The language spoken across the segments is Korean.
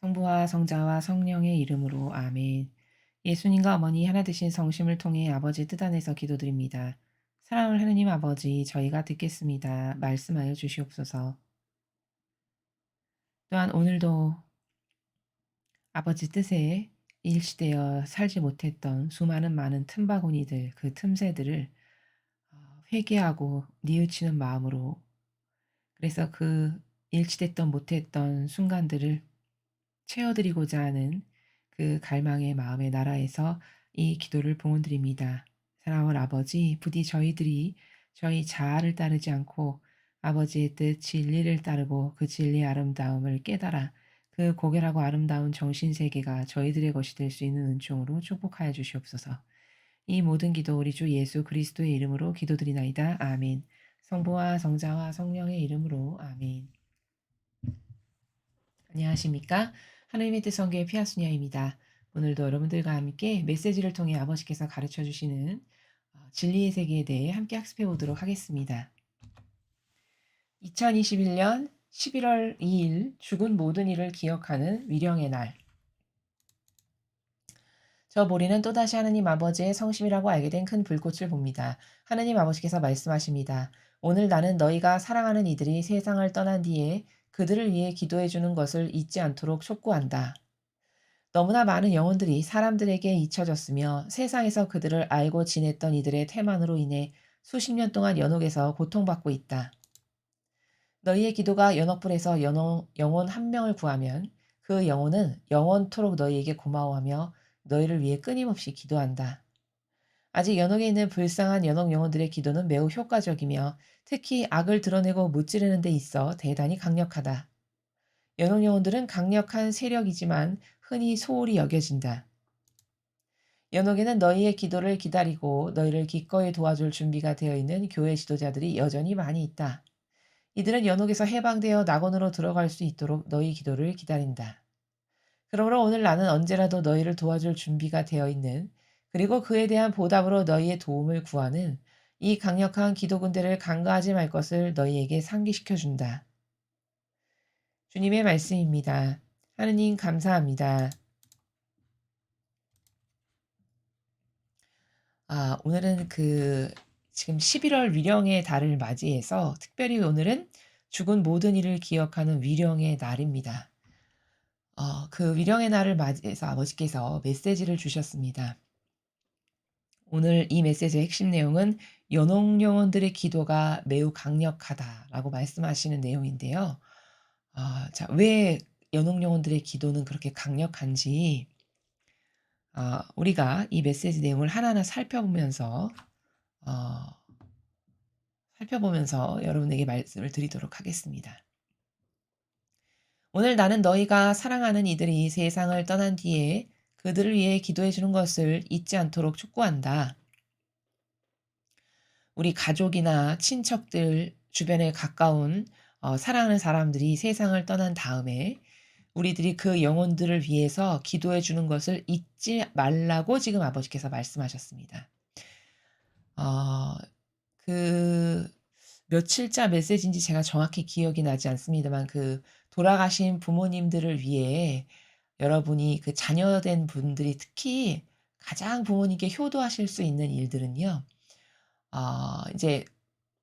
성부와 성자와 성령의 이름으로 아멘. 예수님과 어머니 하나 되신 성심을 통해 아버지 뜻 안에서 기도드립니다. 사랑하는 하느님 아버지, 저희가 듣겠습니다. 말씀하여 주시옵소서. 또한 오늘도 아버지 뜻에 일치되어 살지 못했던 수많은 많은 틈바구니들, 그 틈새들을 회개하고 뉘우치는 마음으로, 그래서 그 일치됐던 못했던 순간들을 채워드리고자 하는 그 갈망의 마음의 나라에서 이 기도를 봉헌드립니다. 사랑하는 아버지, 부디 저희들이 저희 자아를 따르지 않고 아버지의 뜻 진리를 따르고 그 진리의 아름다움을 깨달아 그 고결하고 아름다운 정신세계가 저희들의 것이 될 수 있는 은총으로 축복하여 주시옵소서. 이 모든 기도 우리 주 예수 그리스도의 이름으로 기도드리나이다. 아멘. 성부와 성자와 성령의 이름으로 아멘. 안녕하십니까? 하나님의 뜻 성교의 피아수녀입니다. 오늘도 여러분들과 함께 메시지를 통해 아버지께서 가르쳐 주시는 진리의 세계에 대해 함께 학습해 보도록 하겠습니다. 2021년 11월 2일 죽은 모든 이를 기억하는 위령의 날. 저 보리는 또다시 하느님 아버지의 성심이라고 알게 된 큰 불꽃을 봅니다. 하느님 아버지께서 말씀하십니다. 오늘 나는 너희가 사랑하는 이들이 세상을 떠난 뒤에 그들을 위해 기도해 주는 것을 잊지 않도록 촉구한다. 너무나 많은 영혼들이 사람들에게 잊혀졌으며 세상에서 그들을 알고 지냈던 이들의 태만으로 인해 수십 년 동안 연옥에서 고통받고 있다. 너희의 기도가 연옥불에서 영혼 한 명을 구하면 그 영혼은 영원토록 너희에게 고마워하며 너희를 위해 끊임없이 기도한다. 아직 연옥에 있는 불쌍한 연옥 영혼들의 기도는 매우 효과적이며 특히 악을 드러내고 무찌르는 데 있어 대단히 강력하다. 연옥 영혼들은 강력한 세력이지만 흔히 소홀히 여겨진다. 연옥에는 너희의 기도를 기다리고 너희를 기꺼이 도와줄 준비가 되어 있는 교회 지도자들이 여전히 많이 있다. 이들은 연옥에서 해방되어 낙원으로 들어갈 수 있도록 너희 기도를 기다린다. 그러므로 오늘 나는 언제라도 너희를 도와줄 준비가 되어 있는, 그리고 그에 대한 보답으로 너희의 도움을 구하는 이 강력한 기도 군대를 간과하지 말 것을 너희에게 상기시켜 준다. 주님의 말씀입니다. 하느님 감사합니다. 오늘은 지금 11월 위령의 달을 맞이해서 특별히 오늘은 죽은 모든 이를 기억하는 위령의 날입니다. 그 위령의 날을 맞이해서 아버지께서 메시지를 주셨습니다. 오늘 이 메시지의 핵심 내용은 연옥 영혼들의 기도가 매우 강력하다라고 말씀하시는 내용인데요. 자, 왜 연옥 영혼들의 기도는 그렇게 강력한지 우리가 이 메시지 내용을 하나하나 어, 살펴보면서 여러분에게 말씀을 드리도록 하겠습니다. 오늘 나는 너희가 사랑하는 이들이 세상을 떠난 뒤에 그들을 위해 기도해 주는 것을 잊지 않도록 촉구한다. 우리 가족이나 친척들, 주변에 가까운 사랑하는 사람들이 세상을 떠난 다음에 우리들이 그 영혼들을 위해서 기도해 주는 것을 잊지 말라고 지금 아버지께서 말씀하셨습니다. 어, 그 며칠자 메시지인지 제가 정확히 기억이 나지 않습니다만 돌아가신 부모님들을 위해 여러분이 그 자녀된 분들이 특히 가장 부모님께 효도하실 수 있는 일들은요. 이제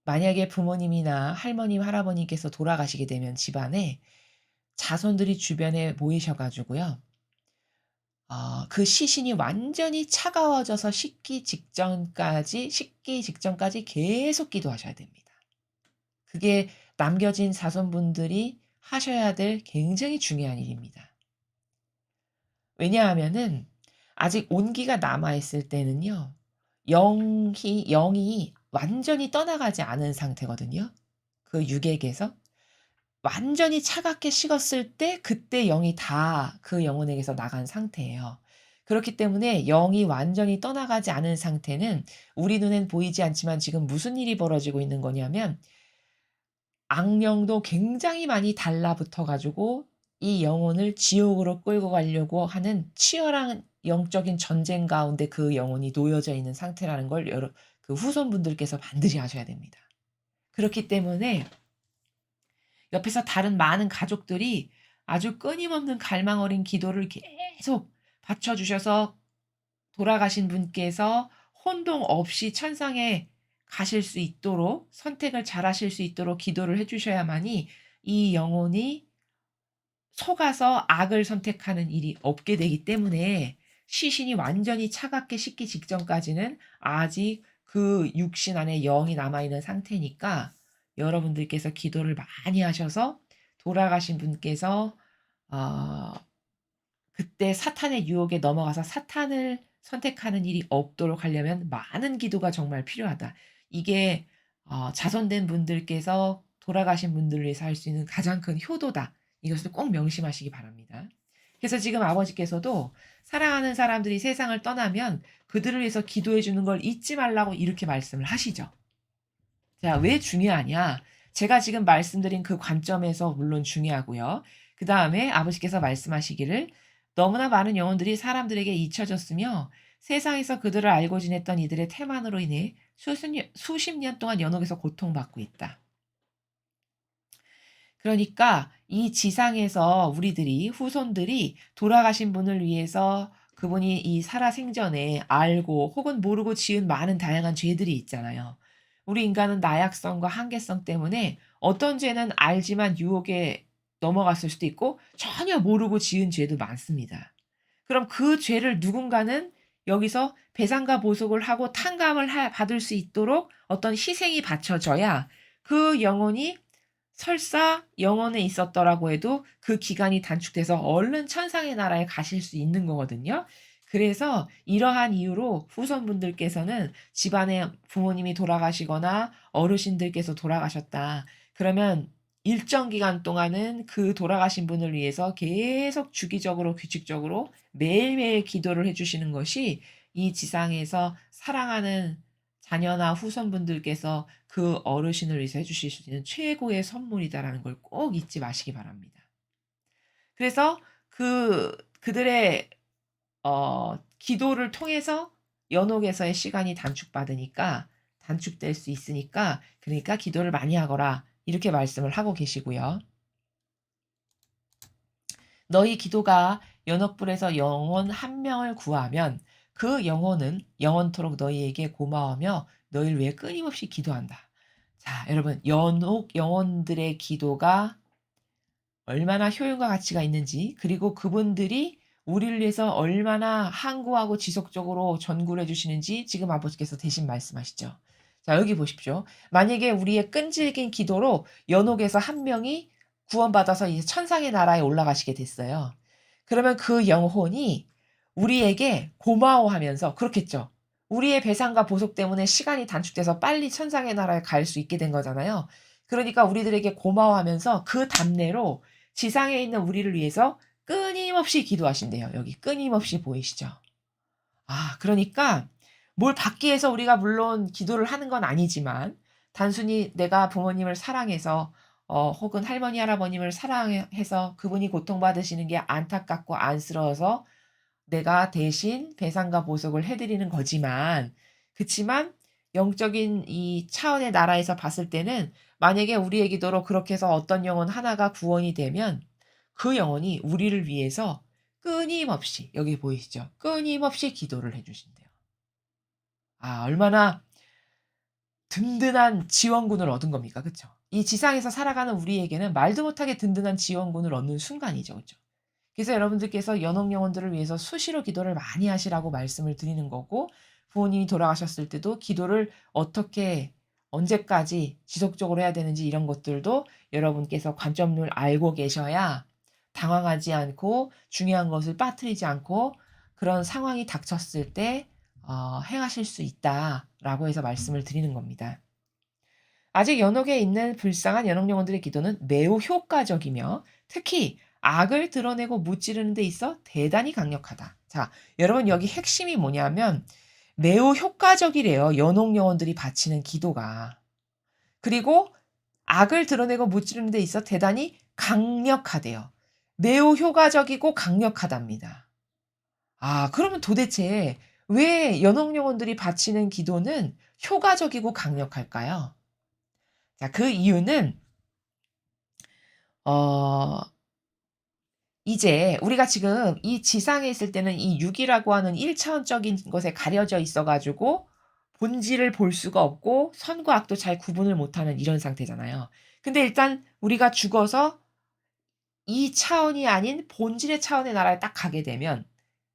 만약에 부모님이나 할머님, 할아버님께서 돌아가시게 되면 집안에 자손들이 주변에 모이셔 가지고요. 그 시신이 완전히 차가워져서 식기 직전까지 계속 기도하셔야 됩니다. 그게 남겨진 자손분들이 하셔야 될 굉장히 중요한 일입니다. 왜냐하면은 아직 온기가 남아 있을 때는요. 영이 완전히 떠나가지 않은 상태거든요. 그 육액에서. 완전히 차갑게 식었을 때 그때 영이 다 그 영혼에게서 나간 상태예요. 그렇기 때문에 영이 완전히 떠나가지 않은 상태는 우리 눈엔 보이지 않지만 지금 무슨 일이 벌어지고 있는 거냐면 악령도 굉장히 많이 달라붙어 가지고 이 영혼을 지옥으로 끌고 가려고 하는 치열한 영적인 전쟁 가운데 그 영혼이 놓여져 있는 상태라는 걸 그 후손분들께서 반드시 아셔야 됩니다. 그렇기 때문에 옆에서 다른 많은 가족들이 아주 끊임없는 갈망 어린 기도를 계속 바쳐 주셔서 돌아가신 분께서 혼동 없이 천상에 가실 수 있도록 선택을 잘하실 수 있도록 기도를 해 주셔야만이 이 영혼이 속아서 악을 선택하는 일이 없게 되기 때문에 시신이 완전히 차갑게 식기 직전까지는 아직 그 육신 안에 영이 남아 있는 상태니까 여러분들께서 기도를 많이 하셔서 돌아가신 분께서 어 그때 사탄의 유혹에 넘어가서 사탄을 선택하는 일이 없도록 하려면 많은 기도가 정말 필요하다. 이게 자손된 분들께서 돌아가신 분들을 위해서 할 수 있는 가장 큰 효도다. 이것을 꼭 명심하시기 바랍니다. 그래서 지금 아버지께서도 사랑하는 사람들이 세상을 떠나면 그들을 위해서 기도해 주는 걸 잊지 말라고 이렇게 말씀을 하시죠. 자, 왜 중요하냐? 제가 지금 말씀드린 그 관점에서 물론 중요하고요. 그다음에 아버지께서 말씀하시기를 너무나 많은 영혼들이 사람들에게 잊혀졌으며 세상에서 그들을 알고 지냈던 이들의 태만으로 인해 수십 년 동안 연옥에서 고통받고 있다. 그러니까 이 지상에서 우리들이 후손들이 돌아가신 분을 위해서 그분이 이 살아생전에 알고 혹은 모르고 지은 많은 다양한 죄들이 있잖아요. 우리 인간은 나약성과 한계성 때문에 어떤 죄는 알지만 유혹에 넘어갔을 수도 있고 전혀 모르고 지은 죄도 많습니다. 그럼 그 죄를 누군가는 여기서 배상과 보속을 하고 탕감을 받을 수 있도록 어떤 희생이 바쳐져야 그 영혼이 설사 영원에 있었더라고 해도 그 기간이 단축돼서 얼른 천상의 나라에 가실 수 있는 거거든요. 그래서 이러한 이유로 후손분들께서는 집안에 부모님이 돌아가시거나 어르신들께서 돌아가셨다. 그러면 일정 기간 동안은 그 돌아가신 분을 위해서 계속 주기적으로 규칙적으로 매일매일 기도를 해 주시는 것이 이 지상에서 사랑하는 자녀나 후손분들께서 그 어르신을 위해서 해 주실 수 있는 최고의 선물이다라는 걸 꼭 잊지 마시기 바랍니다. 그래서 그들의 기도를 통해서 연옥에서의 시간이 단축될 수 있으니까 그러니까 "기도를 많이 하거라." 이렇게 말씀을 하고 계시고요. "너희 기도가 연옥불에서 영혼 한 명을 구하면 그 영혼은 영원토록 너희에게 고마워하며 너희를 위해 끊임없이 기도한다." 자, 여러분 연옥 영혼들의 기도가 얼마나 효용과 가치가 있는지 그리고 그분들이 우리를 위해서 얼마나 항구하고 지속적으로 전구를 해 주시는지 지금 아버지께서 대신 말씀하시죠. 자, 여기 보십시오. 만약에 우리의 끈질긴 기도로 연옥에서 한 명이 구원받아서 이제 천상의 나라에 올라가시게 됐어요. 그러면 그 영혼이 우리에게 고마워하면서 그렇겠죠. 우리의 배상과 보속 때문에 시간이 단축돼서 빨리 천상의 나라에 갈 수 있게 된 거잖아요. 그러니까 우리들에게 고마워하면서 그 답례로 지상에 있는 우리를 위해서 끊임없이 기도하신대요. 여기 끊임없이 보이시죠? 그러니까 뭘 받기 위해서 우리가 물론 기도를 하는 건 아니지만 단순히 내가 부모님을 사랑해서 혹은 할머니, 할아버님을 사랑해서 그분이 고통받으시는 게 안타깝고 안쓰러워서 내가 대신 배상과 보속을 해 드리는 거지만 그치만 영적인 이 차원의 나라에서 봤을 때는 만약에 우리의 기도로 그렇게 해서 어떤 영혼 하나가 구원이 되면 그 영혼이 우리를 위해서 끊임없이 여기 보이시죠? 끊임없이 기도를 해 주신대요. 얼마나 든든한 지원군을 얻은 겁니까? 그쵸? 이 지상에서 살아가는 우리에게는 말도 못하게 든든한 지원군을 얻는 순간이죠. 그쵸? 그래서 여러분들께서 연옥 영혼들을 위해서 수시로 기도를 많이 하시라고 말씀을 드리는 거고 부모님이 돌아가셨을 때도 기도를 어떻게 언제까지 지속적으로 해야 되는지 이런 것들도 여러분께서 관점을 알고 계셔야 당황하지 않고 중요한 것을 빠뜨리지 않고 그런 상황이 닥쳤을 때 행하실 수 있다라고 해서 말씀을 드리는 겁니다. 아직 연옥에 있는 불쌍한 연옥 영혼들의 기도는 매우 효과적이며 특히 악을 드러내고 무찌르는 데 있어 대단히 강력하다. 자, 여러분 여기 핵심이 뭐냐면 매우 효과적이래요. 연옥 영혼들이 바치는 기도가. 그리고 악을 드러내고 무찌르는 데 있어 대단히 강력하대요. 매우 효과적이고 강력하답니다. 그러면 도대체 왜 연옥 영혼들이 바치는 기도는 효과적이고 강력할까요? 자, 그 이유는 어 이제 우리가 지금 이 지상에 있을 때는 이 육이라고 하는 1차원적인 것에 가려져 있어 가지고 본질을 볼 수가 없고 선과 악도 잘 구분을 못하는 이런 상태잖아요. 근데 일단 우리가 죽어서 이 차원이 아닌 본질의 차원의 나라에 딱 가게 되면,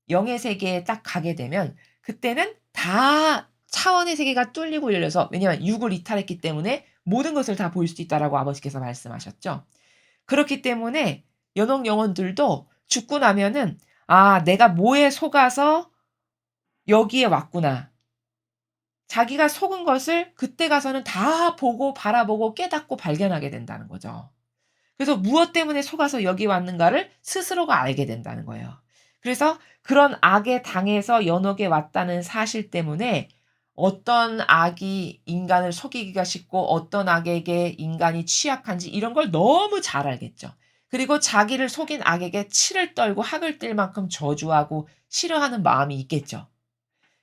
영의 세계에 딱 가게 되면 그때는 다 차원의 세계가 뚫리고 열려서, 왜냐하면 육을 이탈했기 때문에 모든 것을 다 볼 수 있다라고 아버지께서 말씀하셨죠. 그렇기 때문에 연옥 영혼들도 죽고 나면은 '아 내가 뭐에 속아서 여기에 왔구나.' 자기가 속은 것을 그때 가서는 다 보고 바라보고 깨닫고 발견하게 된다는 거죠. 그래서 무엇 때문에 속아서 여기 왔는가를 스스로가 알게 된다는 거예요. 그래서 그런 악에 당해서 연옥에 왔다는 사실 때문에 어떤 악이 인간을 속이기가 쉽고 어떤 악에게 인간이 취약한지 이런 걸 너무 잘 알겠죠. 그리고 자기를 속인 악에게 치를 떨고 학을 띨 만큼 저주하고 싫어하는 마음이 있겠죠.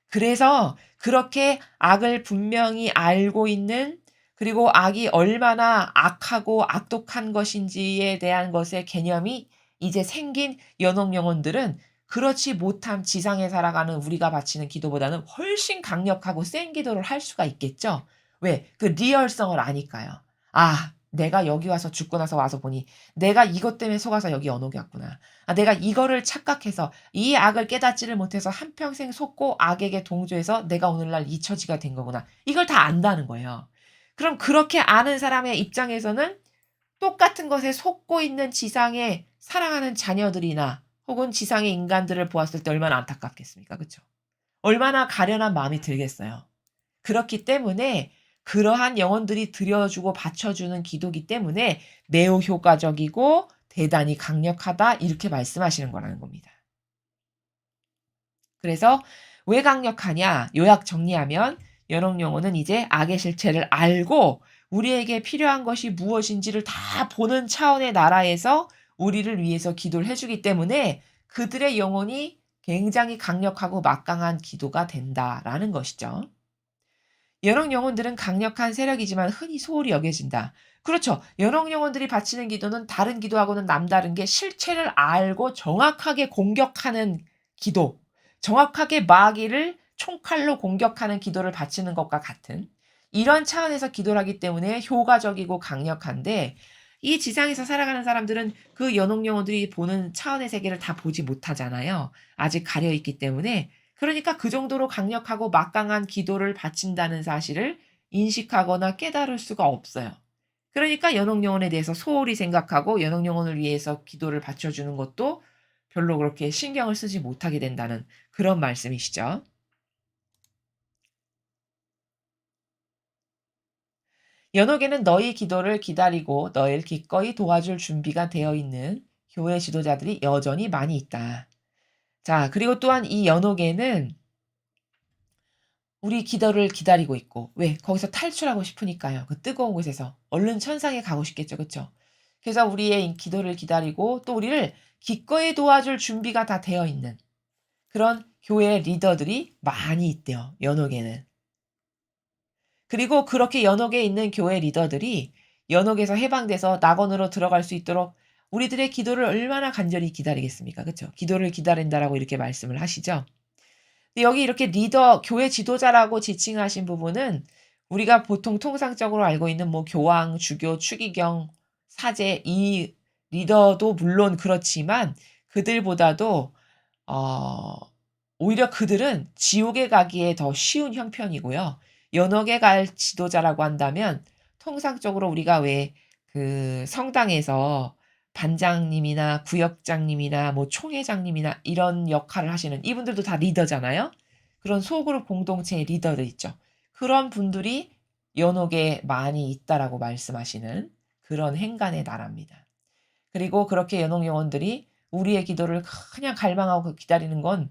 그래서 그렇게 악을 분명히 알고 있는, 그리고 악이 얼마나 악하고 악독한 것인지에 대한 것의 개념이 이제 생긴 연옥 영혼들은 그렇지 못한 지상에 살아가는 우리가 바치는 기도보다는 훨씬 강력하고 센 기도를 할 수가 있겠죠. 왜? 그 리얼성을 아니까요. '아 내가 여기 와서 죽고 나서 와서 보니 내가 이것 때문에 속아서 여기 연옥이 왔구나. 아 내가 이거를 착각해서 이 악을 깨닫지를 못해서 한평생 속고 악에게 동조해서 내가 오늘날 이 처지가 된 거구나.' 이걸 다 안다는 거예요. 그럼 그렇게 아는 사람의 입장에서는 똑같은 것에 속고 있는 지상의 사랑하는 자녀들이나 혹은 지상의 인간들을 보았을 때 얼마나 안타깝겠습니까? 그쵸? 얼마나 가련한 마음이 들겠어요. 그렇기 때문에 그러한 영혼들이 드려주고 바쳐주는 기도기 때문에 매우 효과적이고 대단히 강력하다, 이렇게 말씀하시는 거라는 겁니다. 그래서 왜 강력하냐? 요약 정리하면 연옥 영혼은 이제 악의 실체를 알고 우리에게 필요한 것이 무엇인지를 다 보는 차원의 나라에서 우리를 위해서 기도를 해 주기 때문에 그들의 영혼이 굉장히 강력하고 막강한 기도가 된다라는 것이죠. 연옥 영혼들은 강력한 세력이지만 흔히 소홀히 여겨진다. 그렇죠. 연옥 영혼들이 바치는 기도는 다른 기도하고는 남다른 게 실체를 알고 정확하게 공격하는 기도, 정확하게 마귀를 총칼로 공격하는 기도를 바치는 것과 같은 이런 차원에서 기도를 하기 때문에 효과적이고 강력한데, 이 지상에서 살아가는 사람들은 그 연옥 영혼들이 보는 차원의 세계를 다 보지 못하잖아요. 아직 가려 있기 때문에. 그러니까 그 정도로 강력하고 막강한 기도를 바친다는 사실을 인식하거나 깨달을 수가 없어요. 그러니까 연옥 영혼에 대해서 소홀히 생각하고 연옥 영혼을 위해서 기도를 바쳐주는 것도 별로 그렇게 신경을 쓰지 못하게 된다는 그런 말씀이시죠. 연옥에는 너희 기도를 기다리고 너희를 기꺼이 도와줄 준비가 되어 있는 교회 지도자들이 여전히 많이 있다. 자, 그리고 또한 이 연옥에는 우리 기도를 기다리고 있고, 왜? 거기서 탈출하고 싶으니까요. 그 뜨거운 곳에서. 얼른 천상에 가고 싶겠죠. 그쵸? 그래서 우리의 이 기도를 기다리고 또 우리를 기꺼이 도와줄 준비가 다 되어 있는 그런 교회 리더들이 많이 있대요, 연옥에는. 그리고 그렇게 연옥에 있는 교회 리더들이 연옥에서 해방돼서 낙원으로 들어갈 수 있도록 우리들의 기도를 얼마나 간절히 기다리겠습니까? 그쵸? 기도를 기다린다라고 이렇게 말씀을 하시죠. 근데 여기 이렇게 리더, 교회 지도자라고 지칭하신 부분은 우리가 보통 통상적으로 알고 있는 뭐 교황, 주교, 추기경, 사제 이 리더도 물론 그렇지만 그들보다도 어 오히려 그들은 지옥에 가기에 더 쉬운 형편이고요. 연옥에 갈 지도자라고 한다면 통상적으로 우리가 왜 그 성당에서 반장님이나 구역장님이나 뭐 총회장님이나 이런 역할을 하시는 이분들도 다 리더잖아요. 그런 소그룹 공동체의 리더들 있죠. 그런 분들이 연옥에 많이 있다라고 말씀하시는 그런 행간의 나라입니다. 그리고 그렇게 연옥 영혼들이 우리의 기도를 그냥 갈망하고 기다리는 건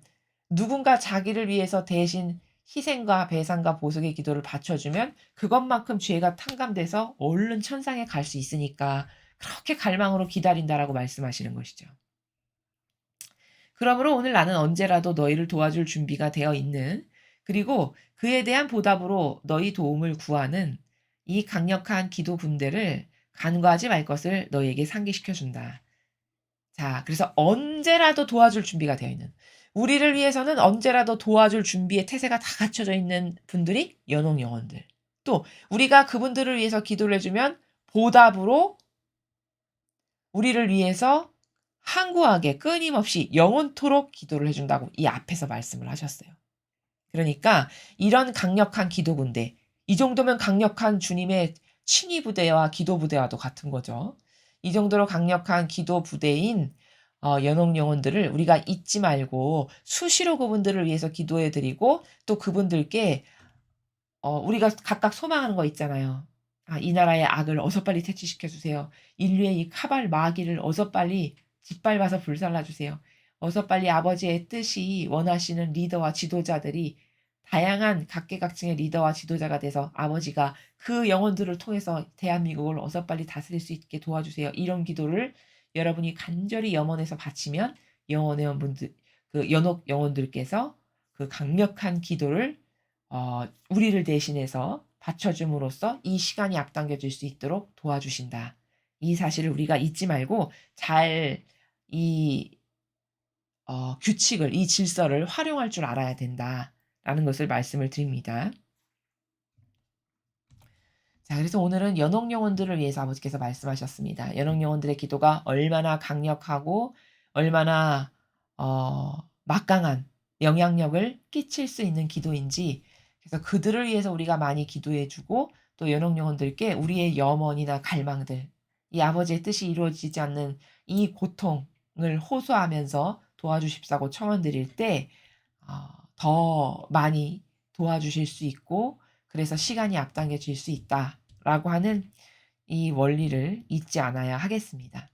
누군가 자기를 위해서 대신 희생과 배상과 보석의 기도를 바쳐주면 그것만큼 죄가 탕감돼서 얼른 천상에 갈 수 있으니까 그렇게 갈망으로 기다린다라고 말씀하시는 것이죠. 그러므로 오늘 나는 언제라도 너희를 도와줄 준비가 되어 있는, 그리고 그에 대한 보답으로 너희 도움을 구하는 이 강력한 기도 군대를 간과하지 말 것을 너희에게 상기시켜 준다. 자, 그래서 언제라도 도와줄 준비가 되어 있는, 우리를 위해서는 언제라도 도와줄 준비의 태세가 다 갖춰져 있는 분들이 연옥 영혼들. 또 우리가 그분들을 위해서 기도를 해 주면 보답으로 우리를 위해서 항구하게 끊임없이 영원토록 기도를 해 준다고 이 앞에서 말씀을 하셨어요. 그러니까 이런 강력한 기도 군대, 이 정도면 강력한 주님의 친위 부대와 기도 부대와도 같은 거죠. 이 정도로 강력한 기도 부대인 연옥 영혼들을 우리가 잊지 말고 수시로 그분들을 위해서 기도해 드리고, 또 그분들께 우리가 각각 소망하는 거 있잖아요. '아, 이 나라의 악을 어서 빨리 퇴치시켜 주세요. 인류의 이 카발 마귀를 어서 빨리 짓밟아서 불살라 주세요. 어서 빨리 아버지의 뜻이 원하시는 리더와 지도자들이 다양한 각계각층의 리더와 지도자가 돼서 아버지가 그 영혼들을 통해서 대한민국을 어서 빨리 다스릴 수 있게 도와주세요.' 이런 기도를 여러분이 간절히 염원해서 바치면 영혼의 분들, 그 연옥 영혼들께서 그 강력한 기도를 우리를 대신해서 바쳐 줌으로써 이 시간이 앞당겨질 수 있도록 도와주신다. 이 사실을 우리가 잊지 말고 잘 이 규칙을, 이 질서를 활용할 줄 알아야 된다라는 것을 말씀을 드립니다. 자, 그래서 오늘은 연옥 영혼들을 위해서 아버지께서 말씀하셨습니다. 연옥 영혼들의 기도가 얼마나 강력하고 얼마나 막강한 영향력을 끼칠 수 있는 기도인지, 그래서 그들을 위해서 우리가 많이 기도해 주고, 또 연옥 영혼들께 우리의 염원이나 갈망들, 이 아버지의 뜻이 이루어지지 않는 이 고통을 호소하면서 도와주십사고 청원드릴 때 더 많이 도와주실 수 있고, 그래서 시간이 앞당겨질 수 있다라고 하는 이 원리를 잊지 않아야 하겠습니다.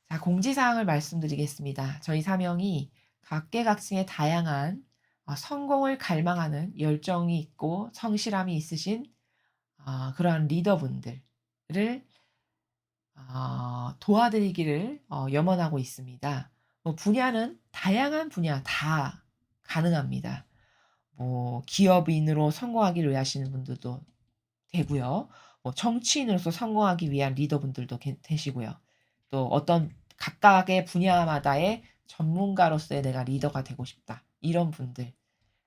자, 공지사항을 말씀드리겠습니다. 저희 사명이 각계각층의 다양한 성공을 갈망하는 열정이 있고 성실함이 있으신 그러한 리더분들을 도와드리기를 염원하고 있습니다. 뭐 분야는 다양한 분야 다 가능합니다. 뭐 기업인으로 성공하기를 위하시는 분들도 되고요. 뭐 정치인으로서 성공하기 위한 리더분들도 되시고요. 또 어떤 각각의 분야마다의 전문가로서의 '내가 리더가 되고 싶다.' 이런 분들.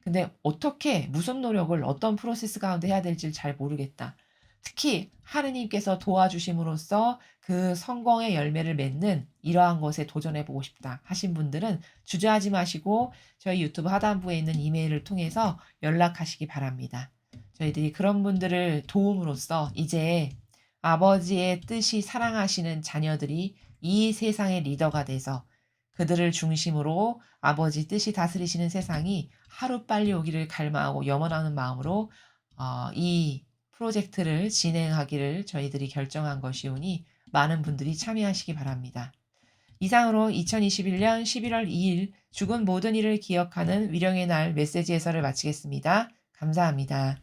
근데 어떻게 무슨 노력을 어떤 프로세스 가운데 해야 될지를 잘 모르겠다. 특히 하느님께서 도와주심으로써 그 성공의 열매를 맺는 이러한 것에 도전해 보고 싶다 하신 분들은 주저하지 마시고 저희 유튜브 하단부에 있는 이메일을 통해서 연락하시기 바랍니다. 저희들이 그런 분들을 도움으로써 이제 아버지의 뜻이 사랑하시는 자녀들이 이 세상의 리더가 돼서 그들을 중심으로 아버지 뜻이 다스리시는 세상이 하루빨리 오기를 갈망하고 염원하는 마음으로 이 프로젝트를 진행하기를 저희들이 결정한 것이오니 많은 분들이 참여하시기 바랍니다. 이상으로 2021년 11월 2일 죽은 모든 이를 기억하는 위령의 날 메시지 해설을 마치겠습니다. 감사합니다.